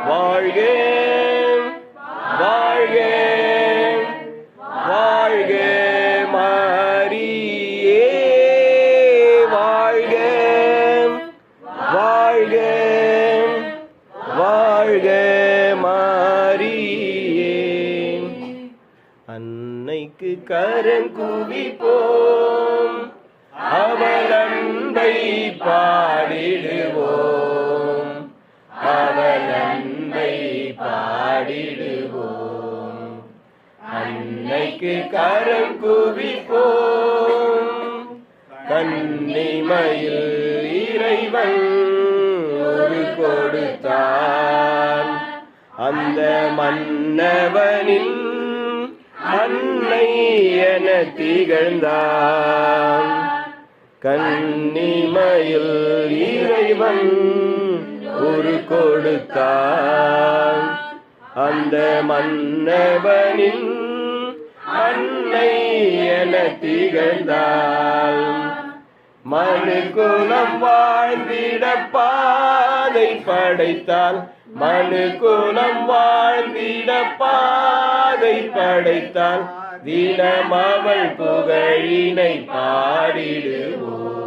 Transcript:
வாழ்க வாழ்க வாழ்க மரியே வாழ்க வாழ்க வாழ்க மரியே. அன்னைக்கு கரம் குவிப்போம், அவள் அன்பை பாடிடுவோம், அவள் அன்பை பாடிடுவோம். அன்னைக்கு கரம் குவிப்போம், கன்னிமையில் இறைவன் ஒரு கொடுத்தான், அந்த மன்னவனின் அன்னை என திகழ்ந்தான். கன்னிமையில் இறைவன் ஒரு கொடுத்தான், அந்த மன்னவனின் அன்னை என திகழ்ந்தாள். மனு குலம் வாழ்ந்திட பாதை படைத்தாள், மனு குலம் வாழ்ந்திட பாதை படைத்தாள். தினம் அவள் புகழினை பாடிடுவோம்.